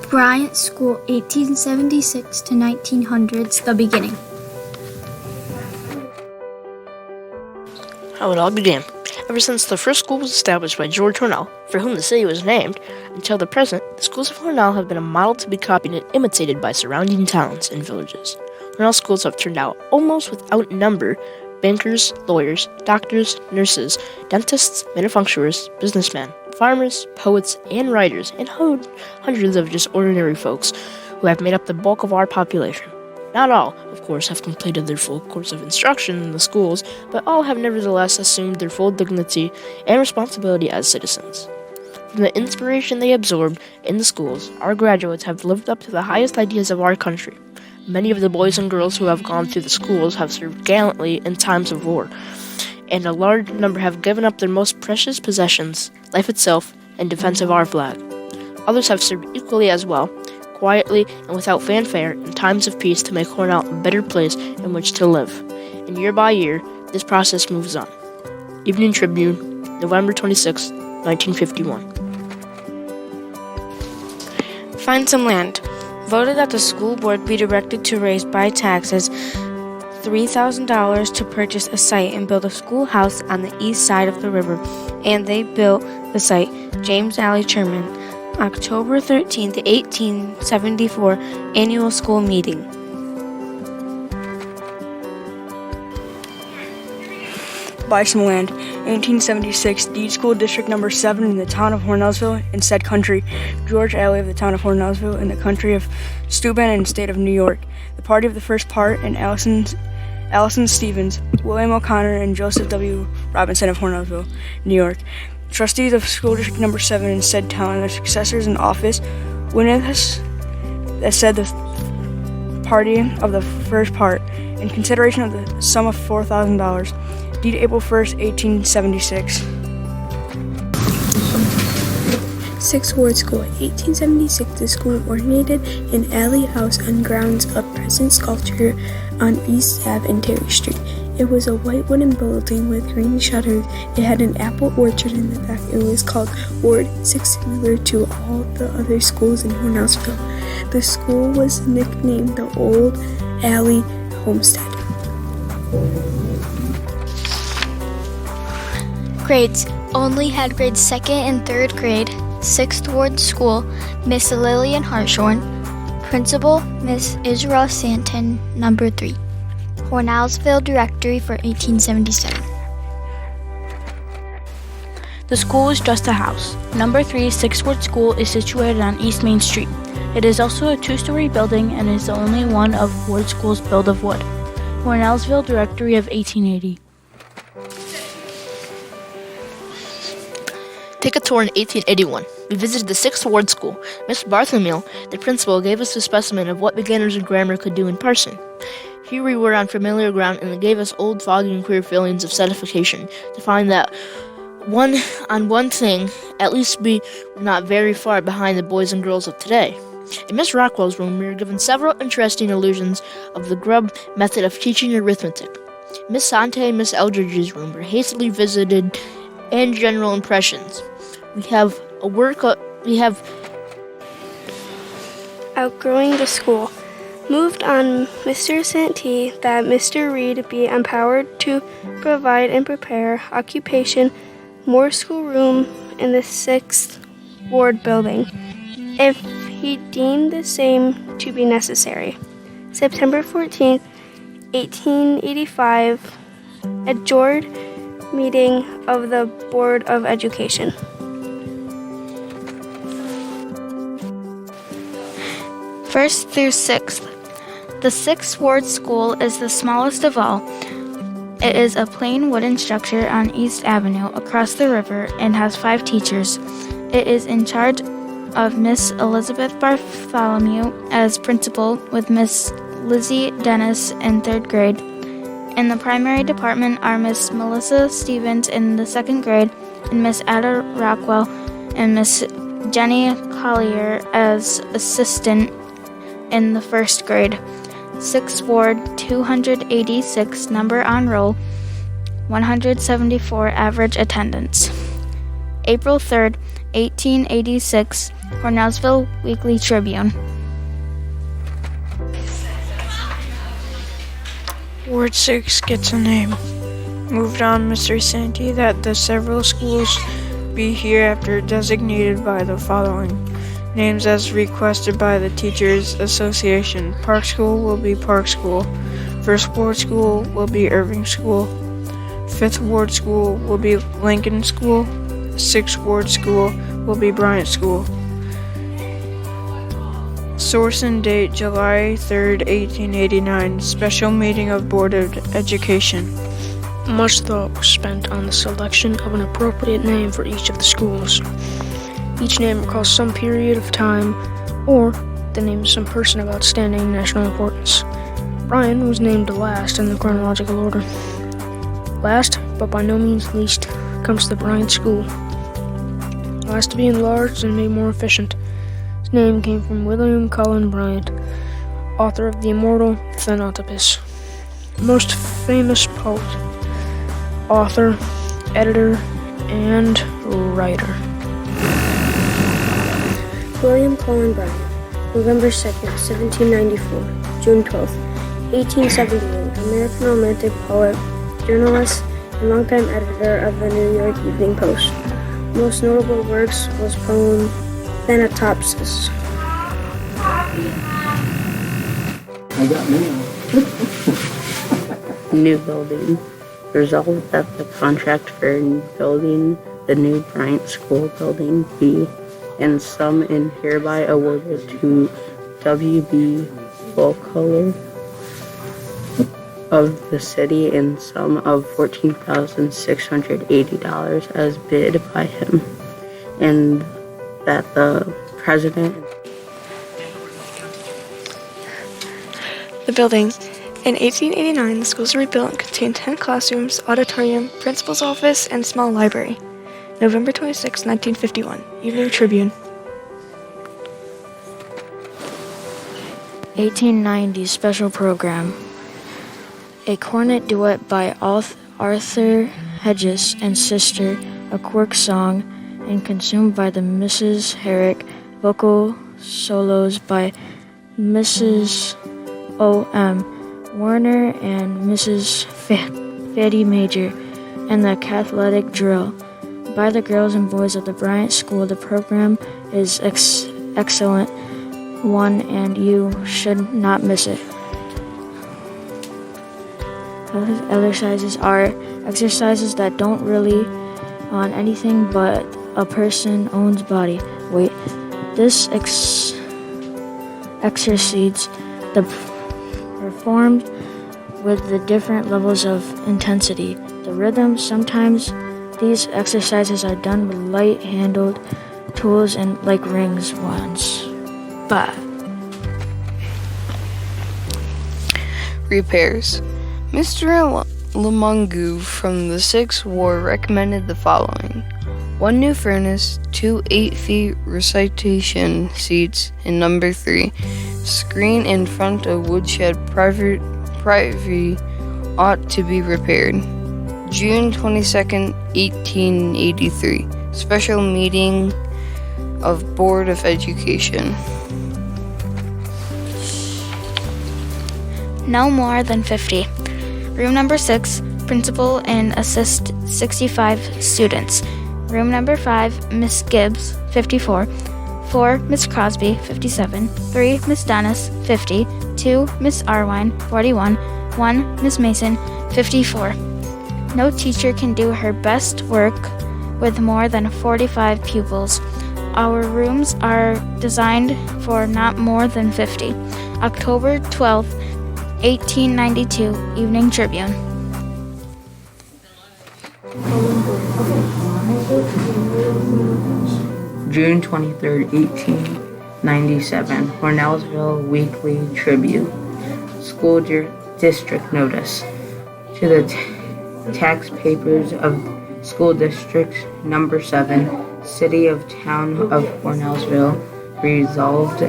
Bryant School, 1876 to 1900s, the beginning. How it all began. Ever since the first school was established by George Hornell, for whom the city was named, until the present, the schools of Hornell have been a model to be copied and imitated by surrounding towns and villages. Hornell schools have turned out, almost without number, bankers, lawyers, doctors, nurses, dentists, manufacturers, businessmen, farmers, poets, and writers, and hundreds of just ordinary folks who have made up the bulk of our population. Not all, of course, have completed their full course of instruction in the schools, but all have nevertheless assumed their full dignity and responsibility as citizens. From the inspiration they absorbed in the schools, our graduates have lived up to the highest ideas of our country. Many of the boys and girls who have gone through the schools have served gallantly in times of war, and a large number have given up their most precious possessions, life itself, in defense of our flag. Others have served equally as well, quietly and without fanfare, in times of peace to make Hornell a better place in which to live. And year by year, this process moves on. Evening Tribune, November 26, 1951. Find some land. Voted that the school board be directed to raise by taxes $3,000 to purchase a site and build a schoolhouse on the east side of the river, and they built the site. James Alley Chairman. October 13, 1874, annual school meeting. Buy some land. 1876, deed school district number 7 in the town of Hornellsville in said country. George Alley of the town of Hornellsville in the country of Steuben and state of New York. The party of the first part and Allison Stevens, William O'Connor, and Joseph W. Robinson of Hornellsville, New York. Trustees of school district number 7 in said town and their successors in office. Witness that said the party of the first part in consideration of the sum of $4,000. Deed April 1st, 1876. 6th Ward School, 1876. The school originated in Alley House on grounds of present sculpture on East Ave and Terry Street. It was a white wooden building with green shutters. It had an apple orchard in the back. It was called Ward 6, similar to all the other schools in Hornellsville. The school was nicknamed the Old Alley Homestead. Grades. Only had grades 2nd and 3rd grade. 6th Ward School, Miss Lillian Hartshorn. Principal, Miss Israel Santon, number 3. Hornellsville Directory for 1877. The school is just a house. Number 3 6th Ward School is situated on East Main Street. It is also a 2-story building and is the only one of Ward schools built of wood. Hornellsville Directory of 1880. Take a tour in 1881. We visited the 6th Ward School. Miss Bartholomew, the principal, gave us a specimen of what beginners in grammar could do in person. Here we were on familiar ground, and it gave us old, foggy, and queer feelings of satisfaction to find that one thing, at least we were not very far behind the boys and girls of today. In Miss Rockwell's room, we were given several interesting illusions of the Grubb method of teaching arithmetic. Miss Sante and Miss Eldridge's room were hastily visited, and general impressions. We have outgrowing the school. Moved on Mr. Santee that Mr. Reed be empowered to provide and prepare occupation more schoolroom in the 6th Ward building, if he deemed the same to be necessary. September 14th, 1885, adjourned meeting of the Board of Education. First through 6th. The 6th Ward School is the smallest of all. It is a plain wooden structure on East Avenue across the river and has 5 teachers. It is in charge of Miss Elizabeth Bartholomew as principal, with Miss Lizzie Dennis in 3rd grade. In the primary department are Miss Melissa Stevens in the 2nd grade and Miss Ada Rockwell and Miss Jenny Collier as assistant in the 1st grade. 6th Ward, 286 number on roll, 174 average attendance. April 3rd, 1886, Cornellsville Weekly Tribune. Ward 6 gets a name. Moved on Mr. Santee that the several schools be hereafter designated by the following names as requested by the Teachers Association. Park School will be Park School. First Ward School will be Irving School. Fifth Ward School will be Lincoln School. Sixth Ward School will be Bryant School. Source and date July 3rd, 1889. Special meeting of Board of Education. Much thought was spent on the selection of an appropriate name for each of the schools. Each name recalls some period of time or the name of some person of outstanding national importance. Bryant was named last in the chronological order. Last, but by no means least, comes the Bryant School. Last to be enlarged and made more efficient. His name came from William Cullen Bryant, author of the immortal Thanatopsis, most famous poet, author, editor, and writer. William Cullen Bryant, November 2nd, 1794, June 12th, 1878, American romantic poet, journalist, and longtime editor of the New York Evening Post. Most notable works was poem Thanatopsis. I got mail. New building. Resolved that the contract for building the new Bryant School building be and sum in hereby awarded to W.B. Fullcolor of the city in sum of $14,680 as bid by him, and that the president. The building. In 1889, the schools were rebuilt and contained 10 classrooms, auditorium, principal's office, and small library. November 26, 1951, Evening Tribune. 1890 special program. A cornet duet by Arthur Hedges and Sister, a quirk song, and consumed by the Mrs. Herrick, vocal solos by Mrs. O.M. Warner and Mrs. Fatty Major, and the Catholic drill by the girls and boys of the Bryant School. The program is excellent one and you should not miss it. Exercises are exercises that don't really on anything but a person owns body weight. This exercises the performed with the different levels of intensity. The rhythm, sometimes these exercises are done with light-handled tools and like rings ones. But repairs. Mr. Lamungu from the 6th Ward recommended the following: 1 new furnace, 2 8-feet recitation seats, and number 3, screen in front of woodshed privy ought to be repaired. June 22nd, 1883, special meeting of Board of Education. No more than 50. Room number 6, principal and assist 65 students. Room number 5, Miss Gibbs, 54. 4, Miss Crosby, 57. 3, Miss Dennis, 50. 2, Miss Arwine, 41. 1, Miss Mason, 54. No teacher can do her best work with more than 45 pupils. Our rooms are designed for not more than 50. October 12th, 1892, Evening Tribune. June 23rd, 1897, Cornellsville Weekly Tribune. School District Notice. To the tax papers of School District Number 7, City of Town of Cornellsville, resolved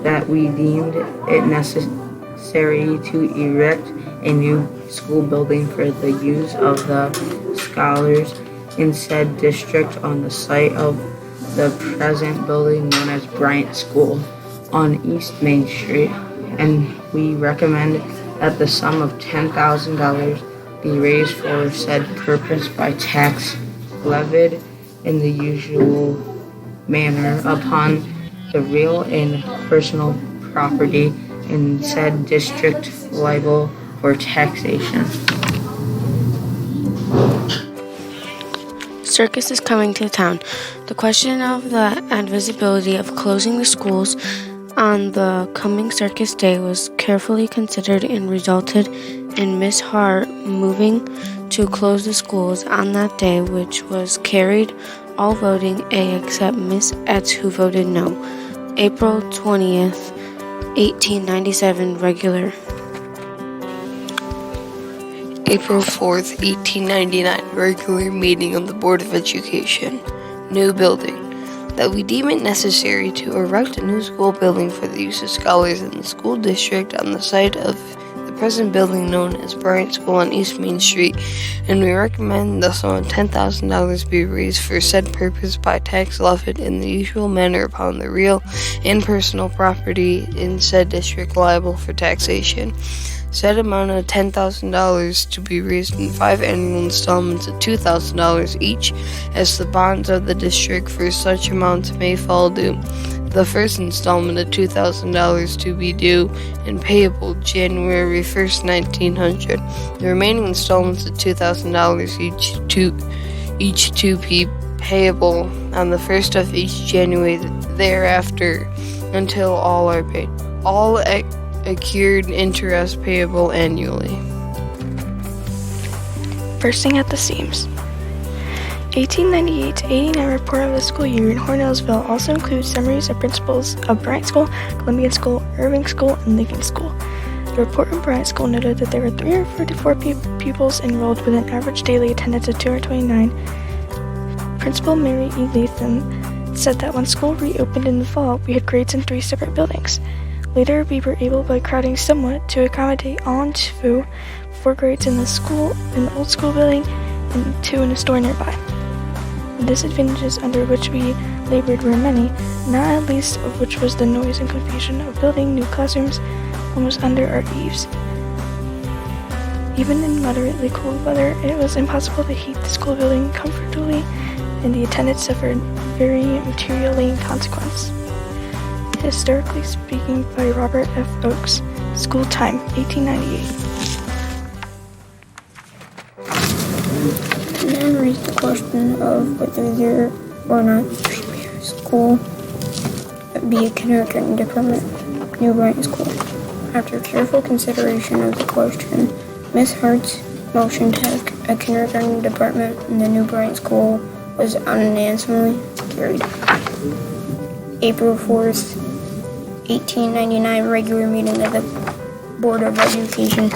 that we deemed it necessary to erect a new school building for the use of the scholars in said district on the site of the present building known as Bryant School on East Main Street, and we recommend that the sum of $10,000 be raised for said purpose by tax levied in the usual manner upon the real and personal property in said district liable for taxation. Circus is coming to town. The question of the advisability of closing the schools on the coming circus day was carefully considered and resulted in Miss Hart moving to close the schools on that day, which was carried, all voting A except Miss Etz, who voted no. April 20th, 1897, regular. April 4th, 1899, regular meeting of the Board of Education. New building. That we deem it necessary to erect a new school building for the use of scholars in the school district on the site of the present building known as Bryant School on East Main Street, and we recommend the sum of $10,000 be raised for said purpose by tax levied in the usual manner upon the real and personal property in said district liable for taxation. Said amount of $10,000 to be raised in 5 annual installments of $2,000 each, as the bonds of the district for such amounts may fall due. The first installment of $2,000 to be due and payable January 1st, 1900. The remaining installments of $2,000 each to be payable on the 1st of each January thereafter until all are paid. All accrued interest payable annually. Bursting at the seams. 1898 to 89 report of the school year in Hornellsville also includes summaries of principals of Bryant School, Columbia School, Irving School, and Lincoln School. The report from Bryant School noted that there were 344 pupils enrolled with an average daily attendance of 229. Principal Mary E. Latham said that when school reopened in the fall, we had grades in 3 separate buildings. Later, we were able, by crowding somewhat, to accommodate all into 4 grades in the old school building, and 2 in a store nearby. The disadvantages under which we labored were many, not at least of which was the noise and confusion of building new classrooms almost under our eaves. Even in moderately cold weather, it was impossible to heat the school building comfortably, and the attendance suffered very materially in consequence. Historically Speaking by Robert F. Oakes. School Time, 1898. And then raised the question of whether there or not school be a kindergarten department, New Bryant School. After careful consideration of the question, Miss Hart's motion to have a kindergarten department in the New Bryant School was unanimously carried. April 4th, 1899, regular meeting of the Board of Education.